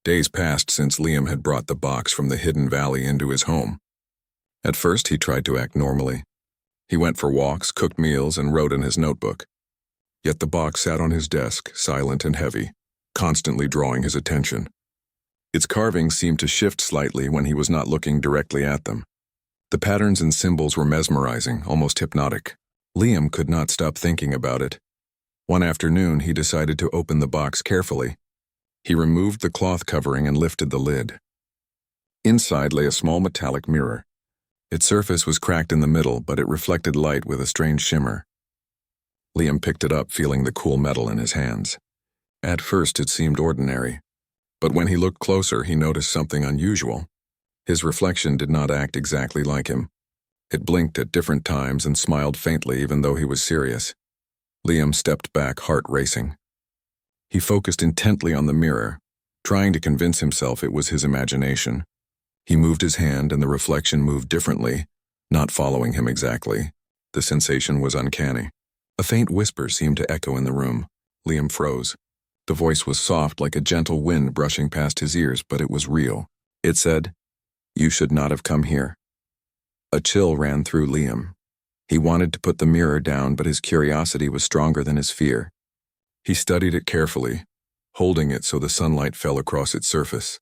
Days passed since Liam had brought the box from the hidden valley into his home. At first, he tried to act normally. He went for walks, cooked meals, and wrote in his notebook. Yet the box sat on his desk, silent and heavy, constantly drawing his attention. Its carvings seemed to shift slightly when he was not looking directly at them. The patterns and symbols were mesmerizing, almost hypnotic. Liam could not stop thinking about it. One afternoon, he decided to open the box carefully. He removed the cloth covering and lifted the lid. Inside lay a small metallic mirror. Its surface was cracked in the middle, but it reflected light with a strange shimmer. Liam picked it up, feeling the cool metal in his hands. At first, it seemed ordinary, but when he looked closer, he noticed something unusual. His reflection did not act exactly like him. It blinked at different times and smiled faintly even though he was serious. Liam stepped back, heart racing. He focused intently on the mirror, trying to convince himself it was his imagination. He moved his hand and the reflection moved differently, not following him exactly. The sensation was uncanny. A faint whisper seemed to echo in the room. Liam froze. The voice was soft like a gentle wind brushing past his ears, but it was real. It said, "You should not have come here." A chill ran through Liam. He wanted to put the mirror down, but his curiosity was stronger than his fear. He studied it carefully, holding it so the sunlight fell across its surface.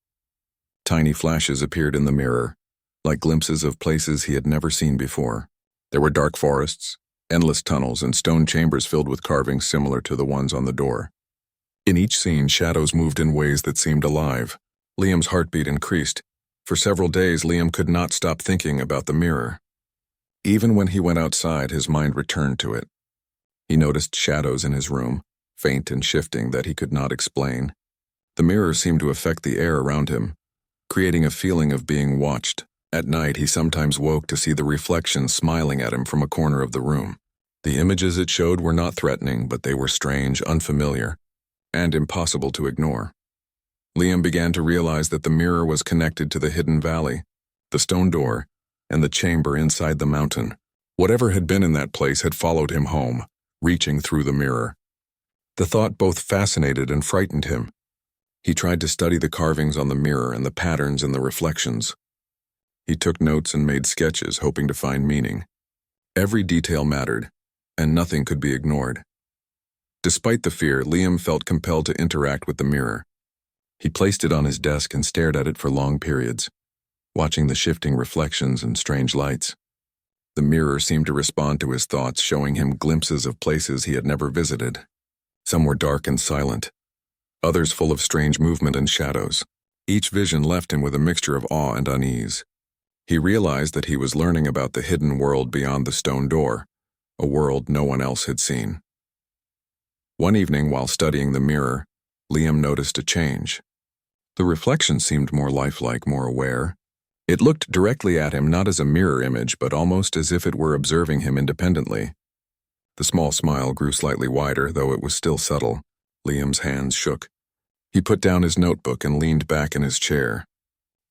Tiny flashes appeared in the mirror, like glimpses of places he had never seen before. There were dark forests, endless tunnels, and stone chambers filled with carvings similar to the ones on the door. In each scene, shadows moved in ways that seemed alive. Liam's heartbeat increased. For several days, Liam could not stop thinking about the mirror. Even when he went outside, his mind returned to it. He noticed shadows in his room, faint and shifting, that he could not explain. The mirror seemed to affect the air around him, creating a feeling of being watched. At night, he sometimes woke to see the reflection smiling at him from a corner of the room. The images it showed were not threatening, but they were strange, unfamiliar, and impossible to ignore. Liam began to realize that the mirror was connected to the hidden valley, the stone door, and the chamber inside the mountain. Whatever had been in that place had followed him home, reaching through the mirror. The thought both fascinated and frightened him. He tried to study the carvings on the mirror and the patterns in the reflections. He took notes and made sketches, hoping to find meaning. Every detail mattered, and nothing could be ignored. Despite the fear, Liam felt compelled to interact with the mirror. He placed it on his desk and stared at it for long periods, watching the shifting reflections and strange lights. The mirror seemed to respond to his thoughts, showing him glimpses of places he had never visited. Some were dark and silent, others full of strange movement and shadows. Each vision left him with a mixture of awe and unease. He realized that he was learning about the hidden world beyond the stone door, a world no one else had seen. One evening, while studying the mirror, Liam noticed a change. The reflection seemed more lifelike, more aware. It looked directly at him, not as a mirror image, but almost as if it were observing him independently. The small smile grew slightly wider, though it was still subtle. Liam's hands shook. He put down his notebook and leaned back in his chair.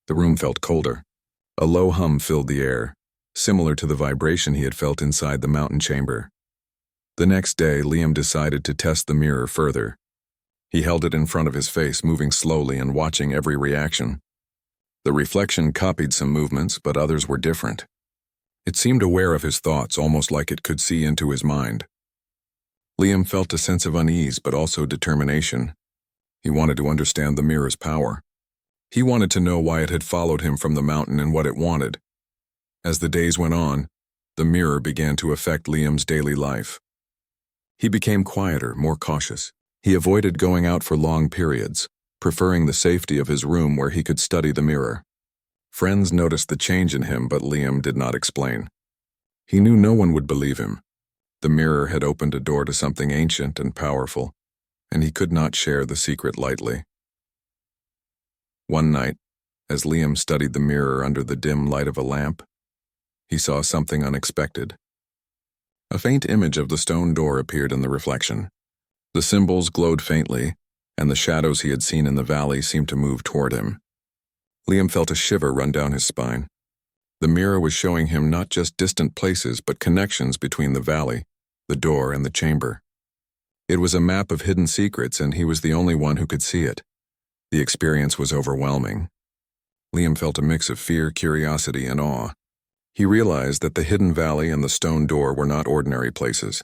The room felt colder. A low hum filled the air, similar to the vibration he had felt inside the mountain chamber. The next day, Liam decided to test the mirror further. He held it in front of his face, moving slowly and watching every reaction. The reflection copied some movements, but others were different. It seemed aware of his thoughts, almost like it could see into his mind. Liam felt a sense of unease, but also determination. He wanted to understand the mirror's power. He wanted to know why it had followed him from the mountain and what it wanted. As the days went on, the mirror began to affect Liam's daily life. He became quieter, more cautious. He avoided going out for long periods, preferring the safety of his room where he could study the mirror. Friends noticed the change in him, but Liam did not explain. He knew no one would believe him. The mirror had opened a door to something ancient and powerful, and he could not share the secret lightly. One night, as Liam studied the mirror under the dim light of a lamp, he saw something unexpected. A faint image of the stone door appeared in the reflection. The symbols glowed faintly, and the shadows he had seen in the valley seemed to move toward him. Liam felt a shiver run down his spine. The mirror was showing him not just distant places, but connections between the valley, the door, and the chamber. It was a map of hidden secrets, and he was the only one who could see it. The experience was overwhelming. Liam felt a mix of fear, curiosity, and awe. He realized that the hidden valley and the stone door were not ordinary places.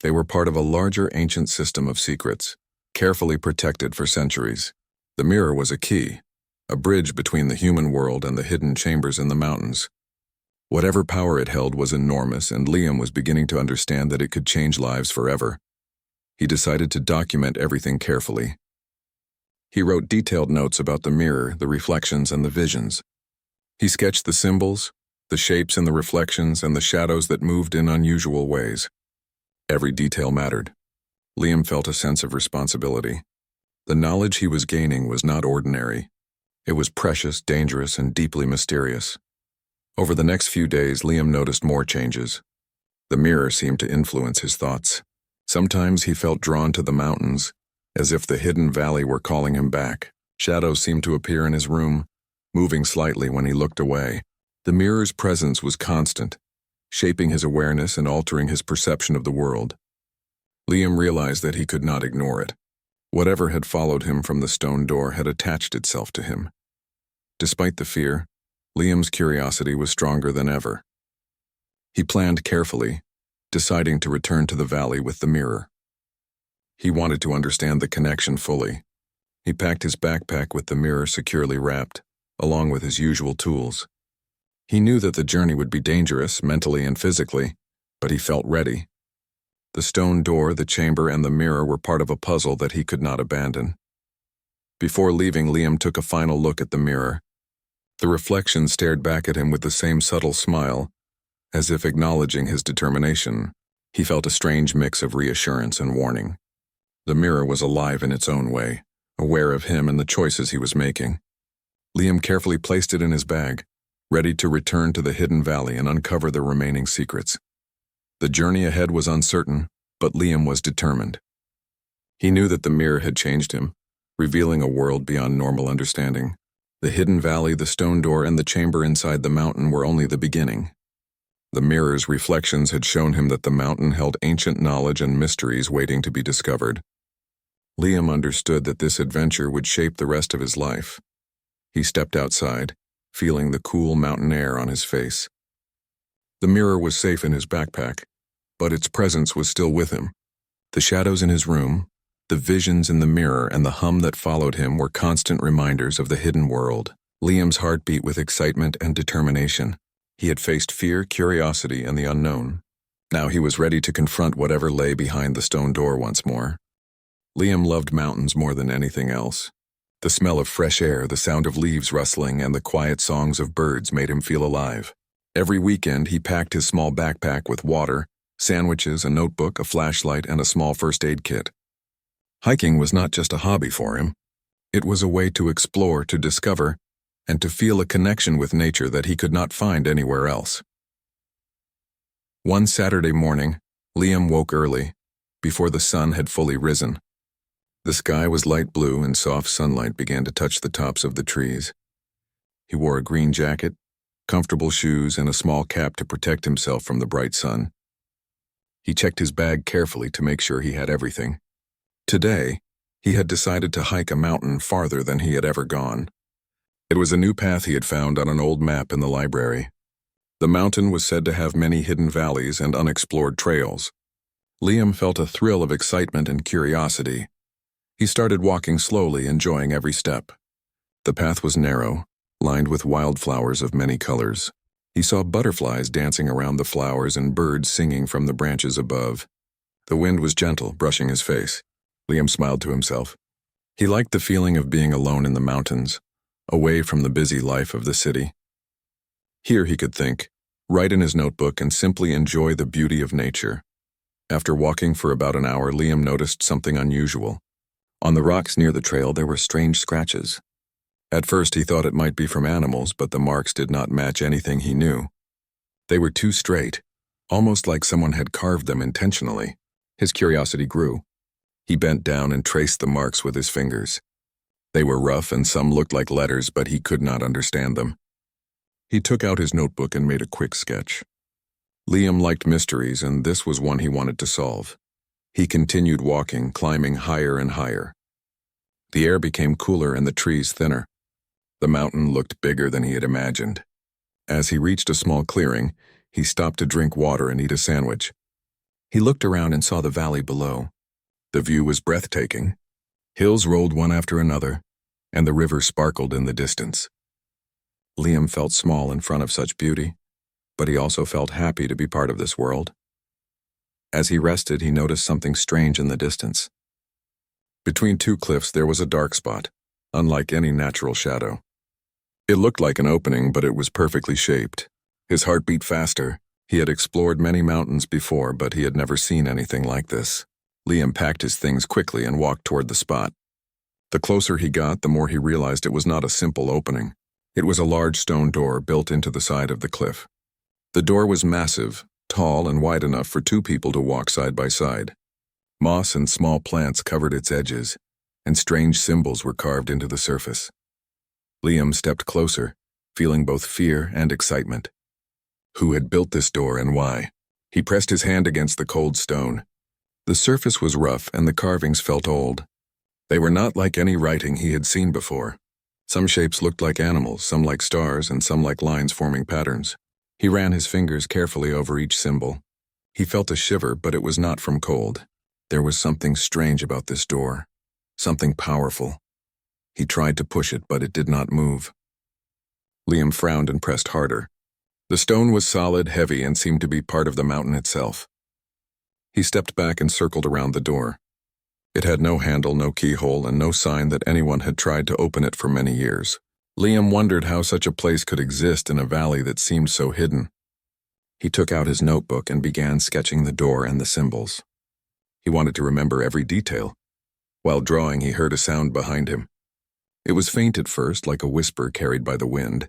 They were part of a larger ancient system of secrets, carefully protected for centuries. The mirror was a key, a bridge between the human world and the hidden chambers in the mountains. Whatever power it held was enormous, and Liam was beginning to understand that it could change lives forever. He decided to document everything carefully. He wrote detailed notes about the mirror, the reflections, and the visions. He sketched the symbols, the shapes in the reflections, and the shadows that moved in unusual ways. Every detail mattered. Liam felt a sense of responsibility. The knowledge he was gaining was not ordinary. It was precious, dangerous, and deeply mysterious. Over the next few days, Liam noticed more changes. The mirror seemed to influence his thoughts. Sometimes he felt drawn to the mountains, as if the hidden valley were calling him back. Shadows seemed to appear in his room, moving slightly when he looked away. The mirror's presence was constant, shaping his awareness and altering his perception of the world. Liam realized that he could not ignore it. Whatever had followed him from the stone door had attached itself to him. Despite the fear, Liam's curiosity was stronger than ever. He planned carefully, deciding to return to the valley with the mirror. He wanted to understand the connection fully. He packed his backpack with the mirror securely wrapped, along with his usual tools. He knew that the journey would be dangerous, mentally and physically, but he felt ready. The stone door, the chamber, and the mirror were part of a puzzle that he could not abandon. Before leaving, Liam took a final look at the mirror. The reflection stared back at him with the same subtle smile, as if acknowledging his determination. He felt a strange mix of reassurance and warning. The mirror was alive in its own way, aware of him and the choices he was making. Liam carefully placed it in his bag, ready to return to the hidden valley and uncover the remaining secrets. The journey ahead was uncertain, but Liam was determined. He knew that the mirror had changed him, revealing a world beyond normal understanding. The hidden valley, the stone door, and the chamber inside the mountain were only the beginning. The mirror's reflections had shown him that the mountain held ancient knowledge and mysteries waiting to be discovered. Liam understood that this adventure would shape the rest of his life. He stepped outside, feeling the cool mountain air on his face. The mirror was safe in his backpack, but its presence was still with him. The shadows in his room, the visions in the mirror, and the hum that followed him were constant reminders of the hidden world. Liam's heart beat with excitement and determination. He had faced fear, curiosity, and the unknown. Now he was ready to confront whatever lay behind the stone door once more. Liam loved mountains more than anything else. The smell of fresh air, the sound of leaves rustling, and the quiet songs of birds made him feel alive. Every weekend, he packed his small backpack with water, sandwiches, a notebook, a flashlight, and a small first aid kit. Hiking was not just a hobby for him. It was a way to explore, to discover, and to feel a connection with nature that he could not find anywhere else. One Saturday morning, Liam woke early, before the sun had fully risen. The sky was light blue and soft sunlight began to touch the tops of the trees. He wore a green jacket, comfortable shoes, and a small cap to protect himself from the bright sun. He checked his bag carefully to make sure he had everything. Today, he had decided to hike a mountain farther than he had ever gone. It was a new path he had found on an old map in the library. The mountain was said to have many hidden valleys and unexplored trails. Liam felt a thrill of excitement and curiosity. He started walking slowly, enjoying every step. The path was narrow, lined with wildflowers of many colors. He saw butterflies dancing around the flowers and birds singing from the branches above. The wind was gentle, brushing his face. Liam smiled to himself. He liked the feeling of being alone in the mountains, away from the busy life of the city. Here he could think, write in his notebook, and simply enjoy the beauty of nature. After walking for about an hour, Liam noticed something unusual. On the rocks near the trail, there were strange scratches. At first, he thought it might be from animals, but the marks did not match anything he knew. They were too straight, almost like someone had carved them intentionally. His curiosity grew. He bent down and traced the marks with his fingers. They were rough and some looked like letters, but he could not understand them. He took out his notebook and made a quick sketch. Liam liked mysteries, and this was one he wanted to solve. He continued walking, climbing higher and higher. The air became cooler and the trees thinner. The mountain looked bigger than he had imagined. As he reached a small clearing, he stopped to drink water and eat a sandwich. He looked around and saw the valley below. The view was breathtaking. Hills rolled one after another, and the river sparkled in the distance. Liam felt small in front of such beauty, but he also felt happy to be part of this world. As he rested, he noticed something strange in the distance. Between two cliffs there was a dark spot, unlike any natural shadow. It looked like an opening, but it was perfectly shaped. His heart beat faster. He had explored many mountains before, but he had never seen anything like this. Liam packed his things quickly and walked toward the spot. The closer he got, the more he realized it was not a simple opening. It was a large stone door built into the side of the cliff. The door was massive, tall and wide enough for two people to walk side by side. Moss and small plants covered its edges, and strange symbols were carved into the surface. Liam stepped closer, feeling both fear and excitement. Who had built this door and why? He pressed his hand against the cold stone. The surface was rough and the carvings felt old. They were not like any writing he had seen before. Some shapes looked like animals, some like stars, and some like lines forming patterns. He ran his fingers carefully over each symbol. He felt a shiver, but it was not from cold. There was something strange about this door, something powerful. He tried to push it, but it did not move. Liam frowned and pressed harder. The stone was solid, heavy, and seemed to be part of the mountain itself. He stepped back and circled around the door. It had no handle, no keyhole, and no sign that anyone had tried to open it for many years. Liam wondered how such a place could exist in a valley that seemed so hidden. He took out his notebook and began sketching the door and the symbols. He wanted to remember every detail. While drawing, he heard a sound behind him. It was faint at first, like a whisper carried by the wind.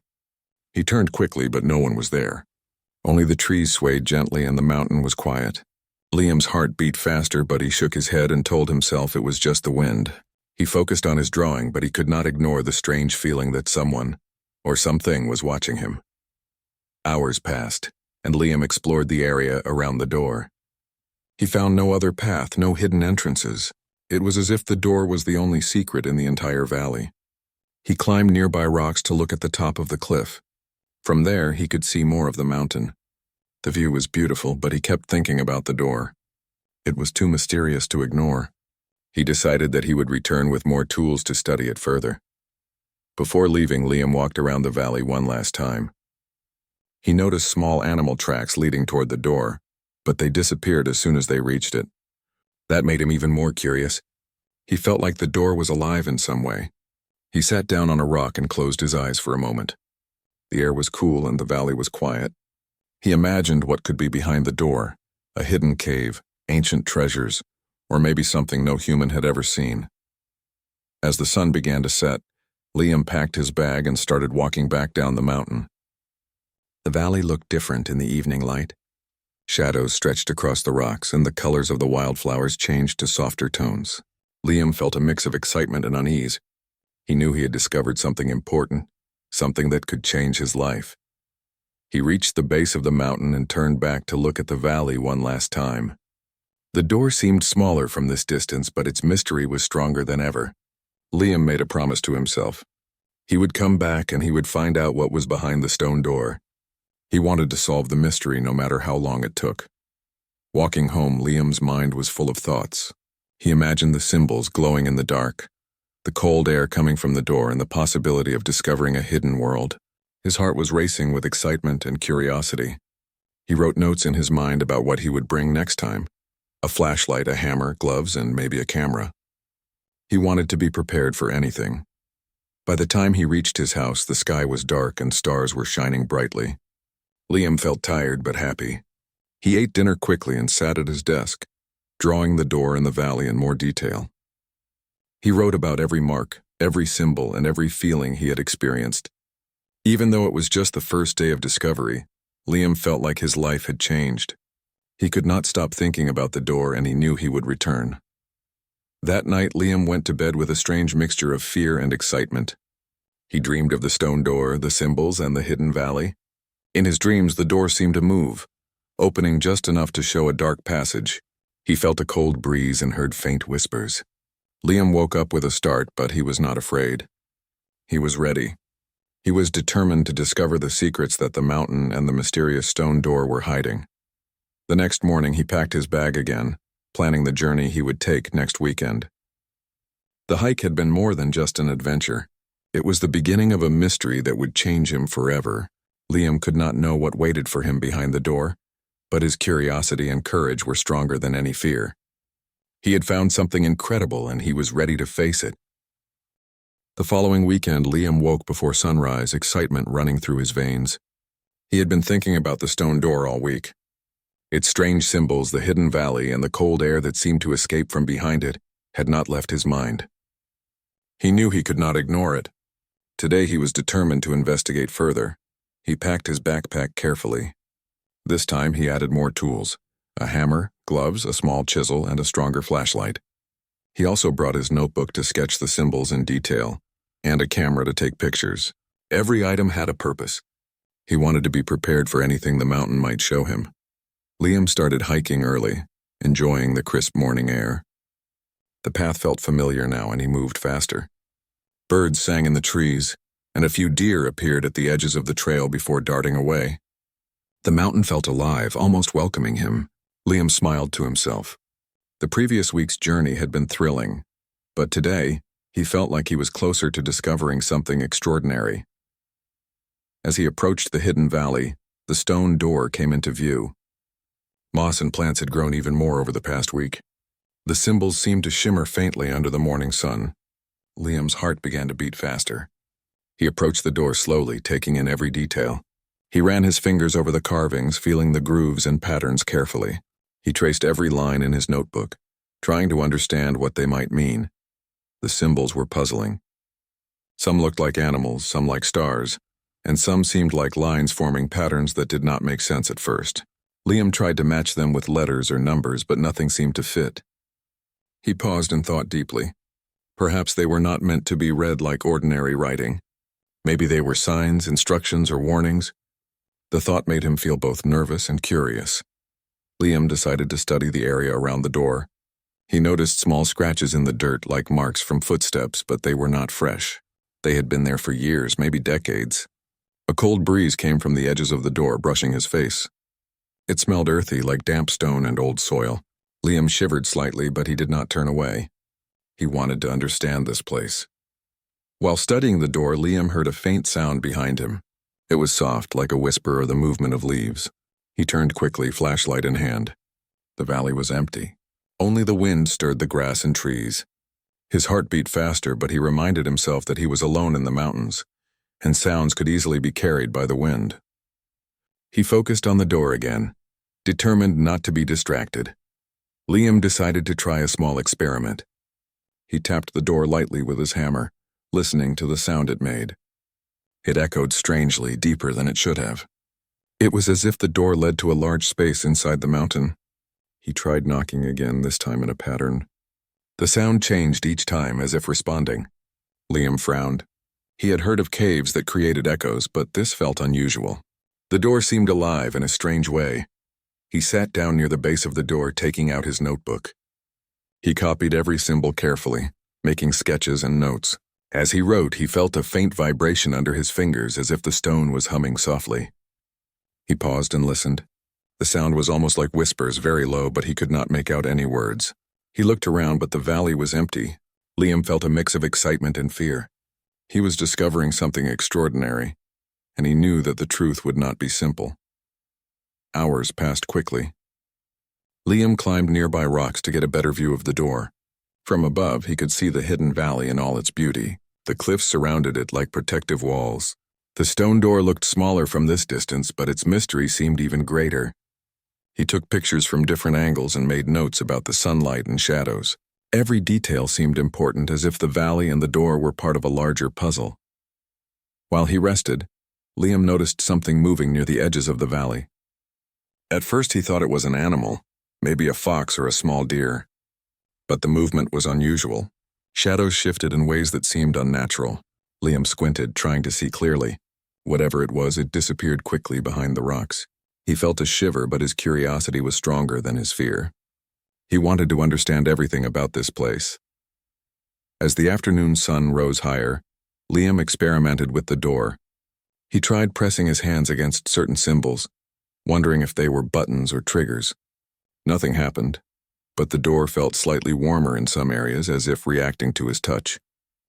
He turned quickly, but no one was there. Only the trees swayed gently and the mountain was quiet. Liam's heart beat faster, but he shook his head and told himself it was just the wind. He focused on his drawing, but he could not ignore the strange feeling that someone, or something, was watching him. Hours passed, and Liam explored the area around the door. He found no other path, no hidden entrances. It was as if the door was the only secret in the entire valley. He climbed nearby rocks to look at the top of the cliff. From there, he could see more of the mountain. The view was beautiful, but he kept thinking about the door. It was too mysterious to ignore. He decided that he would return with more tools to study it further. Before leaving, Liam walked around the valley one last time. He noticed small animal tracks leading toward the door, but they disappeared as soon as they reached it. That made him even more curious. He felt like the door was alive in some way. He sat down on a rock and closed his eyes for a moment. The air was cool and the valley was quiet. He imagined what could be behind the door, a hidden cave, ancient treasures, or maybe something no human had ever seen. As the sun began to set, Liam packed his bag and started walking back down the mountain. The valley looked different in the evening light. Shadows stretched across the rocks and the colors of the wildflowers changed to softer tones. Liam felt a mix of excitement and unease. He knew he had discovered something important, something that could change his life. He reached the base of the mountain and turned back to look at the valley one last time. The door seemed smaller from this distance, but its mystery was stronger than ever. Liam made a promise to himself. He would come back and he would find out what was behind the stone door. He wanted to solve the mystery no matter how long it took. Walking home, Liam's mind was full of thoughts. He imagined the symbols glowing in the dark, the cold air coming from the door, and the possibility of discovering a hidden world. His heart was racing with excitement and curiosity. He wrote notes in his mind about what he would bring next time: a flashlight, a hammer, gloves, and maybe a camera. He wanted to be prepared for anything. By the time he reached his house, the sky was dark and stars were shining brightly. Liam felt tired but happy. He ate dinner quickly and sat at his desk, drawing the door and the valley in more detail. He wrote about every mark, every symbol, and every feeling he had experienced. Even though it was just the first day of discovery, Liam felt like his life had changed. He could not stop thinking about the door, and he knew he would return. That night, Liam went to bed with a strange mixture of fear and excitement. He dreamed of the stone door, the symbols, and the hidden valley. In his dreams, the door seemed to move, opening just enough to show a dark passage. He felt a cold breeze and heard faint whispers. Liam woke up with a start, but he was not afraid. He was ready. He was determined to discover the secrets that the mountain and the mysterious stone door were hiding. The next morning he packed his bag again, planning the journey he would take next weekend. The hike had been more than just an adventure. It was the beginning of a mystery that would change him forever. Liam could not know what waited for him behind the door, but his curiosity and courage were stronger than any fear. He had found something incredible and he was ready to face it. The following weekend, Liam woke before sunrise, excitement running through his veins. He had been thinking about the stone door all week. Its strange symbols, the hidden valley, and the cold air that seemed to escape from behind it had not left his mind. He knew he could not ignore it. Today he was determined to investigate further. He packed his backpack carefully. This time he added more tools: a hammer, gloves, a small chisel, and a stronger flashlight. He also brought his notebook to sketch the symbols in detail, and a camera to take pictures. Every item had a purpose. He wanted to be prepared for anything the mountain might show him. Liam started hiking early, enjoying the crisp morning air. The path felt familiar now and he moved faster. Birds sang in the trees, and a few deer appeared at the edges of the trail before darting away. The mountain felt alive, almost welcoming him. Liam smiled to himself. The previous week's journey had been thrilling, but today he felt like he was closer to discovering something extraordinary. As he approached the hidden valley, the stone door came into view. Moss and plants had grown even more over the past week. The symbols seemed to shimmer faintly under the morning sun. Liam's heart began to beat faster. He approached the door slowly, taking in every detail. He ran his fingers over the carvings, feeling the grooves and patterns carefully. He traced every line in his notebook, trying to understand what they might mean. The symbols were puzzling. Some looked like animals, some like stars, and some seemed like lines forming patterns that did not make sense at first. Liam tried to match them with letters or numbers, but nothing seemed to fit. He paused and thought deeply. Perhaps they were not meant to be read like ordinary writing. Maybe they were signs, instructions, or warnings. The thought made him feel both nervous and curious. Liam decided to study the area around the door. He noticed small scratches in the dirt like marks from footsteps, but they were not fresh. They had been there for years, maybe decades. A cold breeze came from the edges of the door, brushing his face. It smelled earthy, like damp stone and old soil. Liam shivered slightly, but he did not turn away. He wanted to understand this place. While studying the door, Liam heard a faint sound behind him. It was soft, like a whisper or the movement of leaves. He turned quickly, flashlight in hand. The valley was empty. Only the wind stirred the grass and trees. His heart beat faster, but he reminded himself that he was alone in the mountains, and sounds could easily be carried by the wind. He focused on the door again, determined not to be distracted. Liam decided to try a small experiment. He tapped the door lightly with his hammer, listening to the sound it made. It echoed strangely, deeper than it should have. It was as if the door led to a large space inside the mountain. He tried knocking again, this time in a pattern. The sound changed each time, as if responding. Liam frowned. He had heard of caves that created echoes, but this felt unusual. The door seemed alive in a strange way. He sat down near the base of the door, taking out his notebook. He copied every symbol carefully, making sketches and notes. As he wrote, he felt a faint vibration under his fingers, as if the stone was humming softly. He paused and listened. The sound was almost like whispers, very low, but he could not make out any words. He looked around, but the valley was empty. Liam felt a mix of excitement and fear. He was discovering something extraordinary, and he knew that the truth would not be simple. Hours passed quickly. Liam climbed nearby rocks to get a better view of the door. From above, he could see the hidden valley in all its beauty. The cliffs surrounded it like protective walls. The stone door looked smaller from this distance, but its mystery seemed even greater. He took pictures from different angles and made notes about the sunlight and shadows. Every detail seemed important, as if the valley and the door were part of a larger puzzle. While he rested, Liam noticed something moving near the edges of the valley. At first he thought it was an animal, maybe a fox or a small deer. But the movement was unusual. Shadows shifted in ways that seemed unnatural. Liam squinted, trying to see clearly. Whatever it was, it disappeared quickly behind the rocks. He felt a shiver, but his curiosity was stronger than his fear. He wanted to understand everything about this place. As the afternoon sun rose higher, Liam experimented with the door. He tried pressing his hands against certain symbols, wondering if they were buttons or triggers. Nothing happened, but the door felt slightly warmer in some areas, as if reacting to his touch.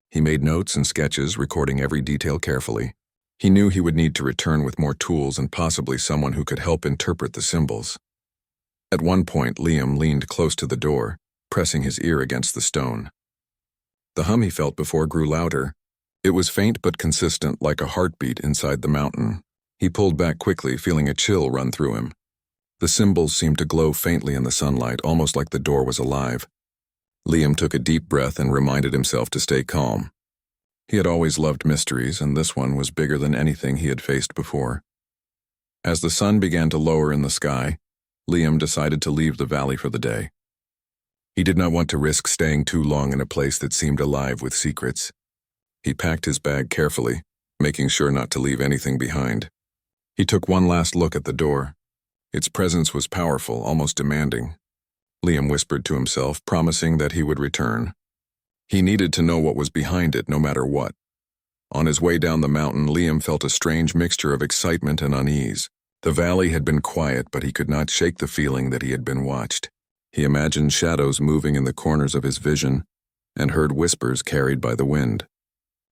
He made notes and sketches, recording every detail carefully. He knew he would need to return with more tools and possibly someone who could help interpret the symbols. At one point, Liam leaned close to the door, pressing his ear against the stone. The hum he felt before grew louder. It was faint but consistent, like a heartbeat inside the mountain. He pulled back quickly, feeling a chill run through him. The symbols seemed to glow faintly in the sunlight, almost like the door was alive. Liam took a deep breath and reminded himself to stay calm. He had always loved mysteries, and this one was bigger than anything he had faced before. As the sun began to lower in the sky, Liam decided to leave the valley for the day. He did not want to risk staying too long in a place that seemed alive with secrets. He packed his bag carefully, making sure not to leave anything behind. He took one last look at the door. Its presence was powerful, almost demanding. Liam whispered to himself, promising that he would return. He needed to know what was behind it, no matter what. On his way down the mountain, Liam felt a strange mixture of excitement and unease. The valley had been quiet, but he could not shake the feeling that he had been watched. He imagined shadows moving in the corners of his vision and heard whispers carried by the wind.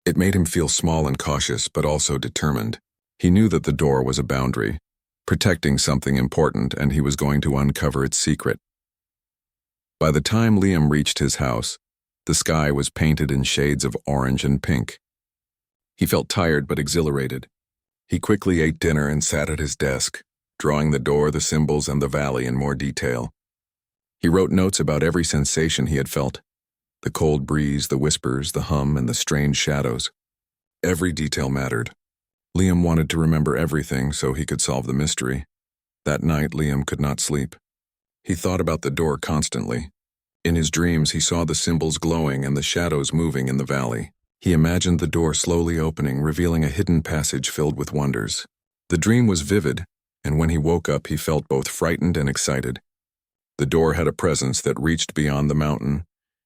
It made him feel small and cautious, but also determined. He knew that the door was a boundary, protecting something important, and he was going to uncover its secret. By the time Liam reached his house, the sky was painted in shades of orange and pink. He felt tired but exhilarated. He quickly ate dinner and sat at his desk, drawing the door, the symbols, and the valley in more detail. He wrote notes about every sensation he had felt: the cold breeze, the whispers, the hum, and the strange shadows. Every detail mattered. Liam wanted to remember everything so he could solve the mystery. That night, Liam could not sleep. He thought about the door constantly. In his dreams, he saw the symbols glowing and the shadows moving in the valley. He imagined the door slowly opening, revealing a hidden passage filled with wonders. The dream was vivid, and when he woke up, he felt both frightened and excited. The door had a presence that reached beyond the mountain,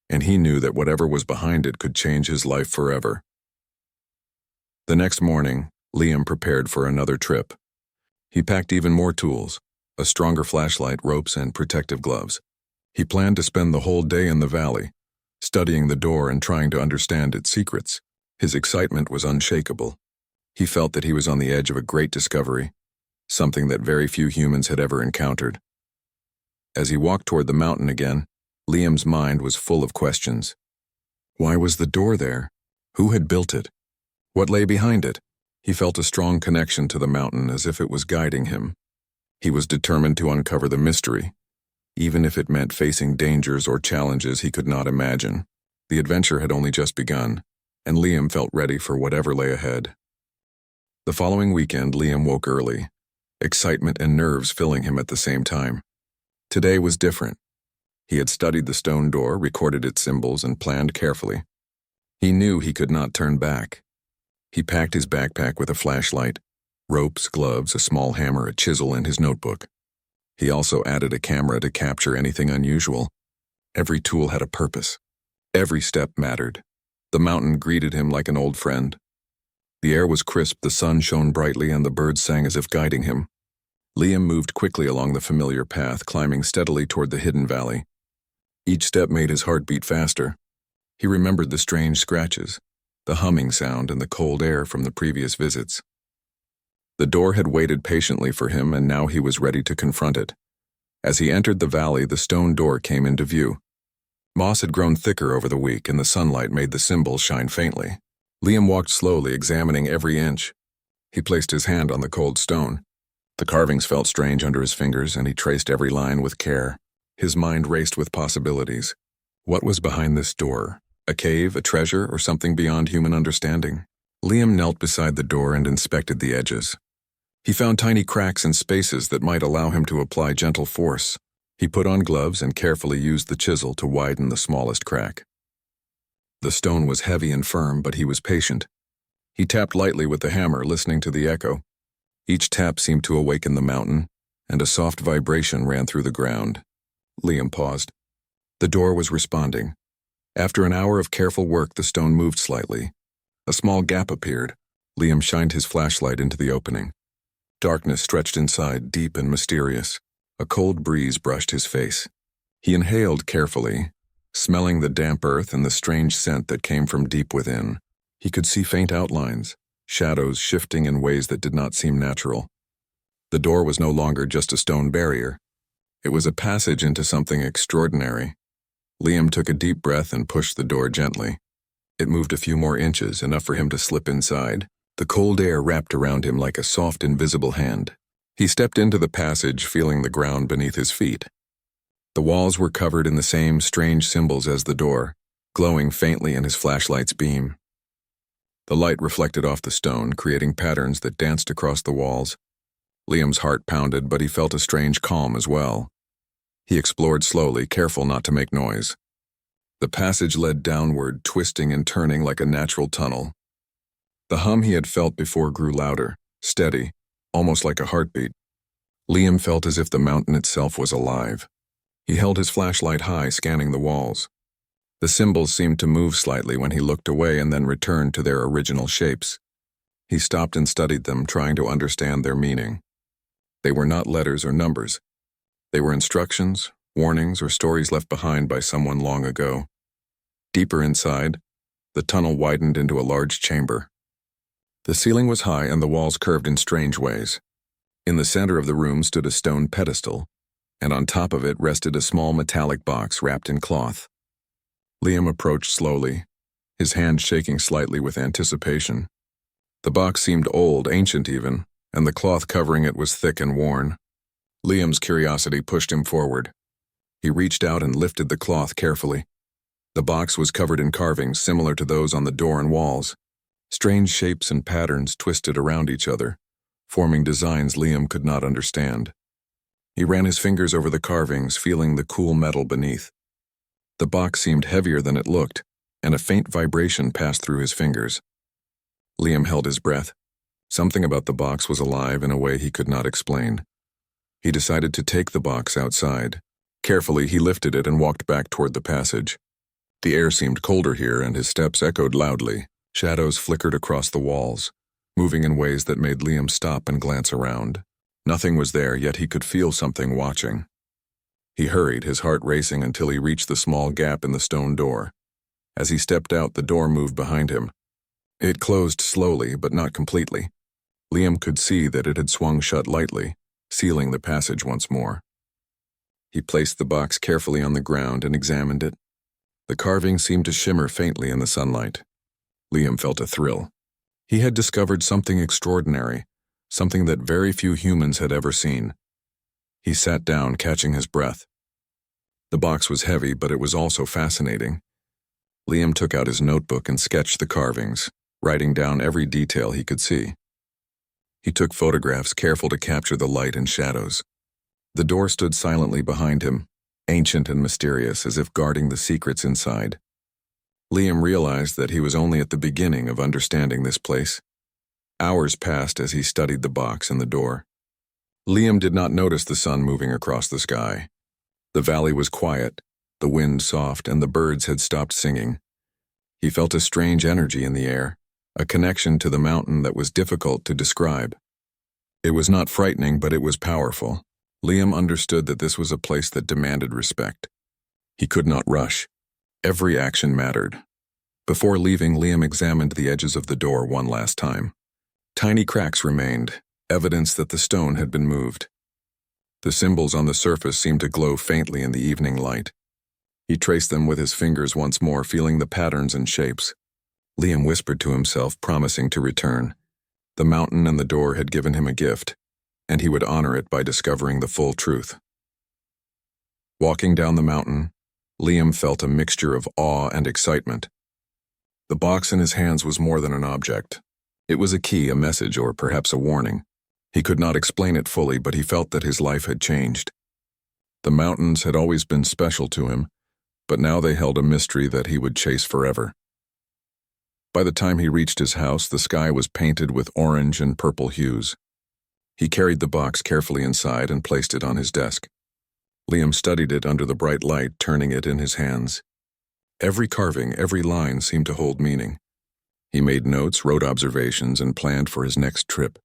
and he knew that whatever was behind it could change his life forever. The next morning, Liam prepared for another trip. He packed even more tools: a stronger flashlight, ropes, and protective gloves. He planned to spend the whole day in the valley, studying the door and trying to understand its secrets. His excitement was unshakable. He felt that he was on the edge of a great discovery, something that very few humans had ever encountered. As he walked toward the mountain again, Liam's mind was full of questions. Why was the door there? Who had built it? What lay behind it? He felt a strong connection to the mountain, as if it was guiding him. He was determined to uncover the mystery, even if it meant facing dangers or challenges he could not imagine. The adventure had only just begun, and Liam felt ready for whatever lay ahead. The following weekend, Liam woke early, excitement and nerves filling him at the same time. Today was different. He had studied the stone door, recorded its symbols, and planned carefully. He knew he could not turn back. He packed his backpack with a flashlight, ropes, gloves, a small hammer, a chisel, and his notebook. He also added a camera to capture anything unusual. Every tool had a purpose. Every step mattered. The mountain greeted him like an old friend. The air was crisp, the sun shone brightly, and the birds sang as if guiding him. Liam moved quickly along the familiar path, climbing steadily toward the hidden valley. Each step made his heart beat faster. He remembered the strange scratches, the humming sound, and the cold air from the previous visits. The door had waited patiently for him, and now he was ready to confront it. As he entered the valley, the stone door came into view. Moss had grown thicker over the week, and the sunlight made the symbols shine faintly. Liam walked slowly, examining every inch. He placed his hand on the cold stone. The carvings felt strange under his fingers, and he traced every line with care. His mind raced with possibilities. What was behind this door? A cave, a treasure, or something beyond human understanding? Liam knelt beside the door and inspected the edges. He found tiny cracks and spaces that might allow him to apply gentle force. He put on gloves and carefully used the chisel to widen the smallest crack. The stone was heavy and firm, but he was patient. He tapped lightly with the hammer, listening to the echo. Each tap seemed to awaken the mountain, and a soft vibration ran through the ground. Liam paused. The door was responding. After an hour of careful work, the stone moved slightly. A small gap appeared. Liam shined his flashlight into the opening. Darkness stretched inside, deep and mysterious. A cold breeze brushed his face. He inhaled carefully, smelling the damp earth and the strange scent that came from deep within. He could see faint outlines, shadows shifting in ways that did not seem natural. The door was no longer just a stone barrier. It was a passage into something extraordinary. Liam took a deep breath and pushed the door gently. It moved a few more inches, enough for him to slip inside. The cold air wrapped around him like a soft, invisible hand. He stepped into the passage, feeling the ground beneath his feet. The walls were covered in the same strange symbols as the door, glowing faintly in his flashlight's beam. The light reflected off the stone, creating patterns that danced across the walls. Liam's heart pounded, but he felt a strange calm as well. He explored slowly, careful not to make noise. The passage led downward, twisting and turning like a natural tunnel. The hum he had felt before grew louder, steady, almost like a heartbeat. Liam felt as if the mountain itself was alive. He held his flashlight high, scanning the walls. The symbols seemed to move slightly when he looked away and then returned to their original shapes. He stopped and studied them, trying to understand their meaning. They were not letters or numbers. They were instructions, warnings, or stories left behind by someone long ago. Deeper inside, the tunnel widened into a large chamber. The ceiling was high and the walls curved in strange ways. In the center of the room stood a stone pedestal, and on top of it rested a small metallic box wrapped in cloth. Liam approached slowly, his hand shaking slightly with anticipation. The box seemed old, ancient even, and the cloth covering it was thick and worn. Liam's curiosity pushed him forward. He reached out and lifted the cloth carefully. The box was covered in carvings similar to those on the door and walls. Strange shapes and patterns twisted around each other, forming designs Liam could not understand. He ran his fingers over the carvings, feeling the cool metal beneath. The box seemed heavier than it looked, and a faint vibration passed through his fingers. Liam held his breath. Something about the box was alive in a way he could not explain. He decided to take the box outside. Carefully, he lifted it and walked back toward the passage. The air seemed colder here, and his steps echoed loudly. Shadows flickered across the walls, moving in ways that made Liam stop and glance around. Nothing was there, yet he could feel something watching. He hurried, his heart racing until he reached the small gap in the stone door. As he stepped out, the door moved behind him. It closed slowly, but not completely. Liam could see that it had swung shut lightly, sealing the passage once more. He placed the box carefully on the ground and examined it. The carving seemed to shimmer faintly in the sunlight. Liam felt a thrill. He had discovered something extraordinary, something that very few humans had ever seen. He sat down, catching his breath. The box was heavy, but it was also fascinating. Liam took out his notebook and sketched the carvings, writing down every detail he could see. He took photographs, careful to capture the light and shadows. The door stood silently behind him, ancient and mysterious, as if guarding the secrets inside. Liam realized that he was only at the beginning of understanding this place. Hours passed as he studied the box and the door. Liam did not notice the sun moving across the sky. The valley was quiet, the wind soft, and the birds had stopped singing. He felt a strange energy in the air, a connection to the mountain that was difficult to describe. It was not frightening, but it was powerful. Liam understood that this was a place that demanded respect. He could not rush. Every action mattered. Before leaving, Liam examined the edges of the door one last time. Tiny cracks remained, evidence that the stone had been moved. The symbols on the surface seemed to glow faintly in the evening light. He traced them with his fingers once more, feeling the patterns and shapes. Liam whispered to himself, promising to return. The mountain and the door had given him a gift, and he would honor it by discovering the full truth. Walking down the mountain, Liam felt a mixture of awe and excitement. The box in his hands was more than an object. It was a key, a message, or perhaps a warning. He could not explain it fully, but he felt that his life had changed. The mountains had always been special to him, but now they held a mystery that he would chase forever. By the time he reached his house, the sky was painted with orange and purple hues. He carried the box carefully inside and placed it on his desk. Liam studied it under the bright light, turning it in his hands. Every carving, every line seemed to hold meaning. He made notes, wrote observations, and planned for his next trip.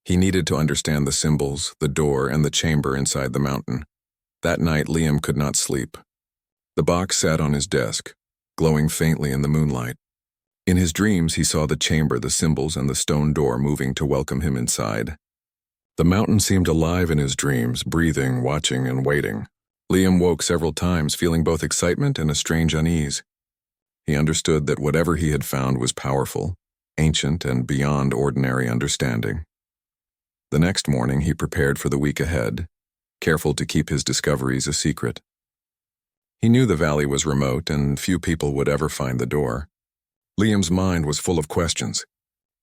He needed to understand the symbols, the door, and the chamber inside the mountain. That night, Liam could not sleep. The box sat on his desk, glowing faintly in the moonlight. In his dreams, he saw the chamber, the symbols, and the stone door moving to welcome him inside. The mountain seemed alive in his dreams, breathing, watching, and waiting. Liam woke several times, feeling both excitement and a strange unease. He understood that whatever he had found was powerful, ancient, and beyond ordinary understanding. The next morning, he prepared for the week ahead, careful to keep his discoveries a secret. He knew the valley was remote and few people would ever find the door. Liam's mind was full of questions.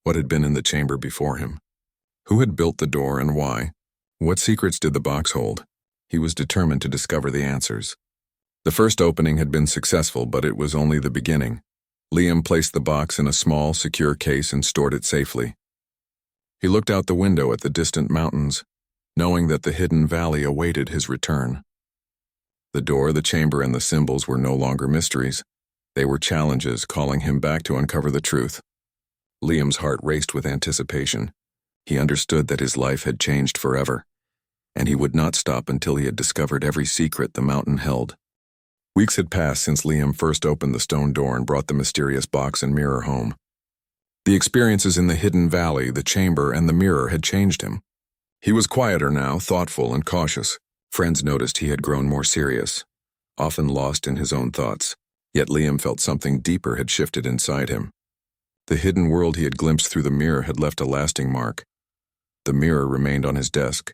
What had been in the chamber before him? Who had built the door and why? What secrets did the box hold? He was determined to discover the answers. The first opening had been successful, but it was only the beginning. Liam placed the box in a small, secure case and stored it safely. He looked out the window at the distant mountains, knowing that the hidden valley awaited his return. The door, the chamber, and the symbols were no longer mysteries. They were challenges calling him back to uncover the truth. Liam's heart raced with anticipation. He understood that his life had changed forever, and he would not stop until he had discovered every secret the mountain held. Weeks had passed since Liam first opened the stone door and brought the mysterious box and mirror home. The experiences in the hidden valley, the chamber, and the mirror had changed him. He was quieter now, thoughtful and cautious. Friends noticed he had grown more serious, often lost in his own thoughts. Yet Liam felt something deeper had shifted inside him. The hidden world he had glimpsed through the mirror had left a lasting mark. The mirror remained on his desk,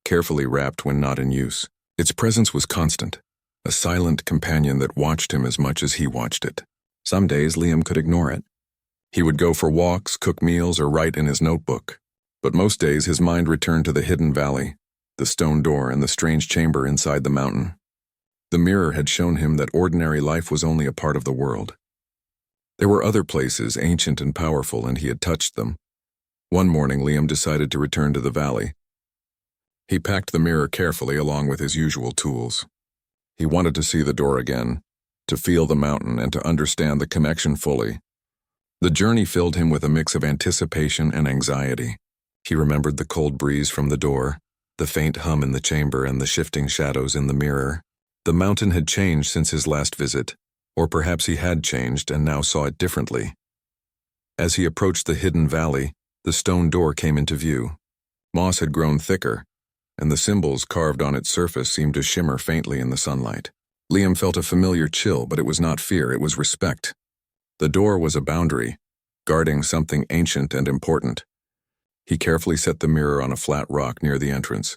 carefully wrapped when not in use. Its presence was constant, a silent companion that watched him as much as he watched it. Some days Liam could ignore it. He would go for walks, cook meals, or write in his notebook. But most days his mind returned to the hidden valley, the stone door, and the strange chamber inside the mountain. The mirror had shown him that ordinary life was only a part of the world. There were other places, ancient and powerful, and he had touched them. One morning, Liam decided to return to the valley. He packed the mirror carefully along with his usual tools. He wanted to see the door again, to feel the mountain, and to understand the connection fully. The journey filled him with a mix of anticipation and anxiety. He remembered the cold breeze from the door, the faint hum in the chamber, and the shifting shadows in the mirror. The mountain had changed since his last visit, or perhaps he had changed and now saw it differently. As he approached the hidden valley, the stone door came into view. Moss had grown thicker, and the symbols carved on its surface seemed to shimmer faintly in the sunlight. Liam felt a familiar chill, but it was not fear, it was respect. The door was a boundary, guarding something ancient and important. He carefully set the mirror on a flat rock near the entrance,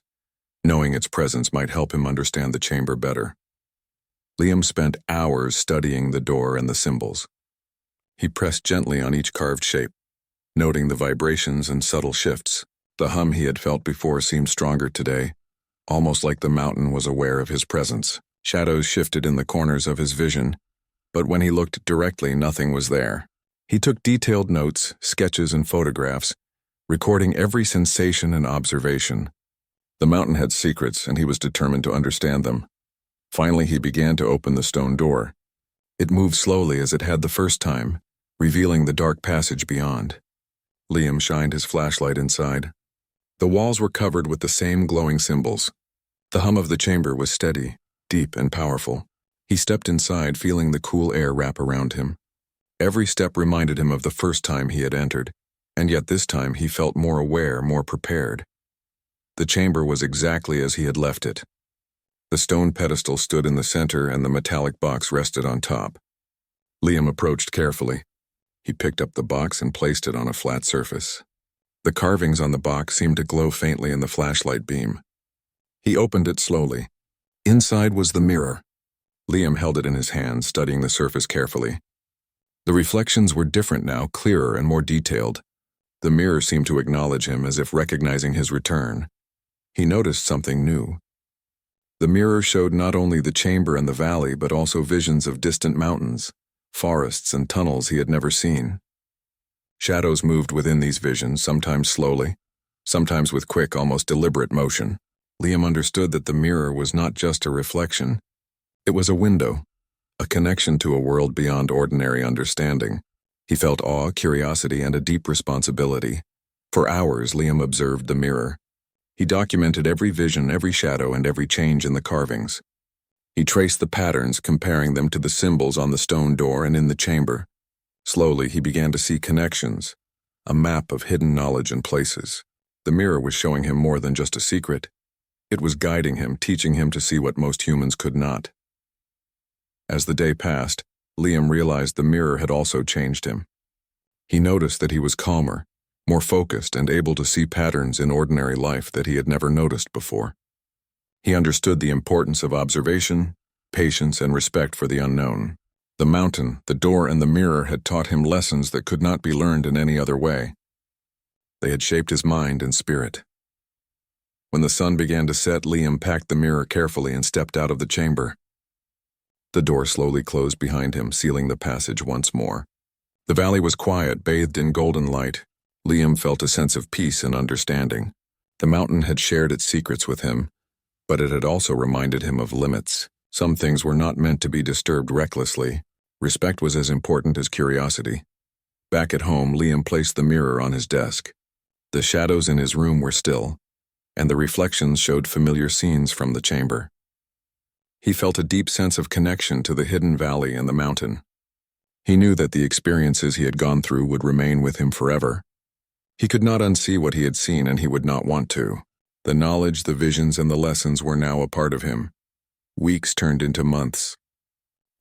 knowing its presence might help him understand the chamber better. Liam spent hours studying the door and the symbols. He pressed gently on each carved shape, noting the vibrations and subtle shifts. The hum he had felt before seemed stronger today, almost like the mountain was aware of his presence. Shadows shifted in the corners of his vision, but when he looked directly, nothing was there. He took detailed notes, sketches, and photographs, recording every sensation and observation. The mountain had secrets, and he was determined to understand them. Finally, he began to open the stone door. It moved slowly as it had the first time, revealing the dark passage beyond. Liam shined his flashlight inside. The walls were covered with the same glowing symbols. The hum of the chamber was steady, deep, and powerful. He stepped inside, feeling the cool air wrap around him. Every step reminded him of the first time he had entered, and yet this time he felt more aware, more prepared. The chamber was exactly as he had left it. The stone pedestal stood in the center and the metallic box rested on top. Liam approached carefully. He picked up the box and placed it on a flat surface. The carvings on the box seemed to glow faintly in the flashlight beam. He opened it slowly. Inside was the mirror. Liam held it in his hand, studying the surface carefully. The reflections were different now, clearer and more detailed. The mirror seemed to acknowledge him as if recognizing his return. He noticed something new. The mirror showed not only the chamber and the valley, but also visions of distant mountains, forests, and tunnels he had never seen. Shadows moved within these visions, sometimes slowly, sometimes with quick, almost deliberate motion. Liam understood that the mirror was not just a reflection. It was a window, a connection to a world beyond ordinary understanding. He felt awe, curiosity, and a deep responsibility. For hours, Liam observed the mirror. He documented every vision, every shadow, and every change in the carvings. He traced the patterns, comparing them to the symbols on the stone door and in the chamber. Slowly, he began to see connections, a map of hidden knowledge and places. The mirror was showing him more than just a secret. It was guiding him, teaching him to see what most humans could not. As the day passed, Liam realized the mirror had also changed him. He noticed that he was calmer, more focused, and able to see patterns in ordinary life that he had never noticed before. He understood the importance of observation, patience, and respect for the unknown. The mountain, the door, and the mirror had taught him lessons that could not be learned in any other way. They had shaped his mind and spirit. When the sun began to set, Liam packed the mirror carefully and stepped out of the chamber. The door slowly closed behind him, sealing the passage once more. The valley was quiet, bathed in golden light. Liam felt a sense of peace and understanding. The mountain had shared its secrets with him, but it had also reminded him of limits. Some things were not meant to be disturbed recklessly. Respect was as important as curiosity. Back at home, Liam placed the mirror on his desk. The shadows in his room were still, and the reflections showed familiar scenes from the chamber. He felt a deep sense of connection to the hidden valley and the mountain. He knew that the experiences he had gone through would remain with him forever. He could not unsee what he had seen, and he would not want to. The knowledge, the visions, and the lessons were now a part of him. Weeks turned into months.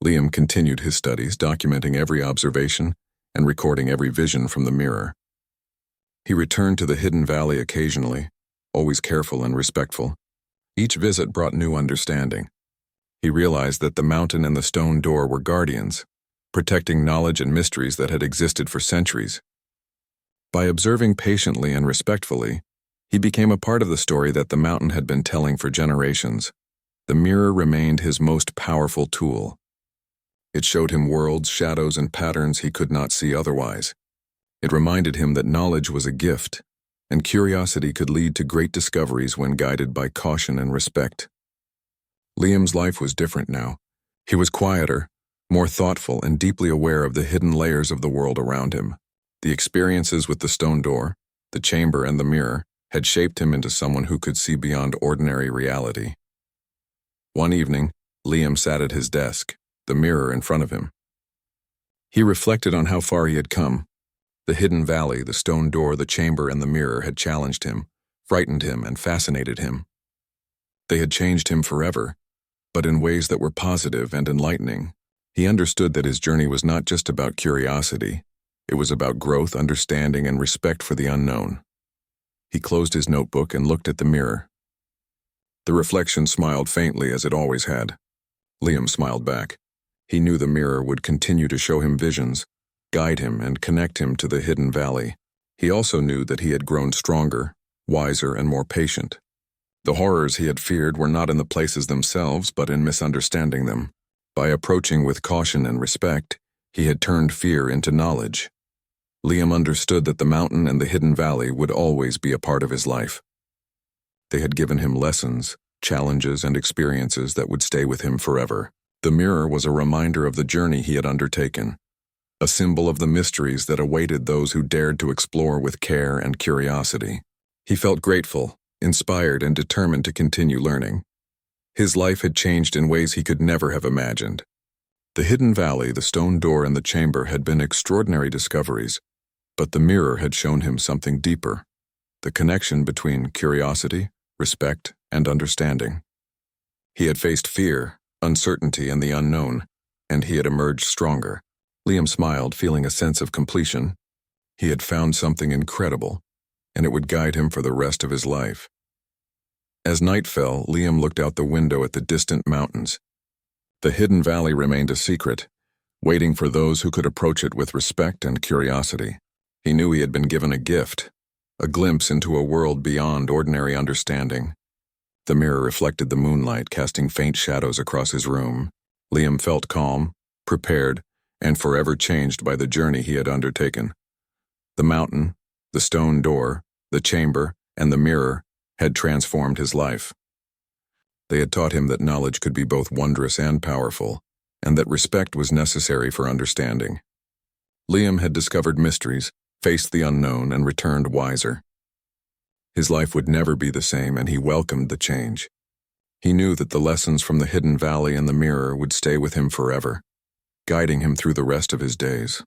Liam continued his studies, documenting every observation and recording every vision from the mirror. He returned to the hidden valley occasionally, always careful and respectful. Each visit brought new understanding. He realized that the mountain and the stone door were guardians, protecting knowledge and mysteries that had existed for centuries. By observing patiently and respectfully, he became a part of the story that the mountain had been telling for generations. The mirror remained his most powerful tool. It showed him worlds, shadows, and patterns he could not see otherwise. It reminded him that knowledge was a gift, and curiosity could lead to great discoveries when guided by caution and respect. Liam's life was different now. He was quieter, more thoughtful, and deeply aware of the hidden layers of the world around him. The experiences with the stone door, the chamber, and the mirror had shaped him into someone who could see beyond ordinary reality. One evening, Liam sat at his desk, the mirror in front of him. He reflected on how far he had come. The hidden valley, the stone door, the chamber, and the mirror had challenged him, frightened him, and fascinated him. They had changed him forever, but in ways that were positive and enlightening. He understood that his journey was not just about curiosity. It was about growth, understanding, and respect for the unknown. He closed his notebook and looked at the mirror. The reflection smiled faintly as it always had. Liam smiled back. He knew the mirror would continue to show him visions, guide him, and connect him to the hidden valley. He also knew that he had grown stronger, wiser, and more patient. The horrors he had feared were not in the places themselves, but in misunderstanding them. By approaching with caution and respect, he had turned fear into knowledge. Liam understood that the mountain and the hidden valley would always be a part of his life. They had given him lessons, challenges, and experiences that would stay with him forever. The mirror was a reminder of the journey he had undertaken, a symbol of the mysteries that awaited those who dared to explore with care and curiosity. He felt grateful, inspired, and determined to continue learning. His life had changed in ways he could never have imagined. The hidden valley, the stone door, and the chamber had been extraordinary discoveries, but the mirror had shown him something deeper, the connection between curiosity, respect, and understanding. He had faced fear, uncertainty, and the unknown, and he had emerged stronger. Liam smiled, feeling a sense of completion. He had found something incredible, and it would guide him for the rest of his life. As night fell, Liam looked out the window at the distant mountains. The hidden valley remained a secret, waiting for those who could approach it with respect and curiosity. He knew he had been given a gift, a glimpse into a world beyond ordinary understanding. The mirror reflected the moonlight, casting faint shadows across his room. Liam felt calm, prepared, and forever changed by the journey he had undertaken. The mountain, the stone door, the chamber, and the mirror had transformed his life. They had taught him that knowledge could be both wondrous and powerful, and that respect was necessary for understanding. Liam had discovered mysteries, faced the unknown, and returned wiser. His life would never be the same, and he welcomed the change. He knew that the lessons from the hidden valley and the mirror would stay with him forever, guiding him through the rest of his days.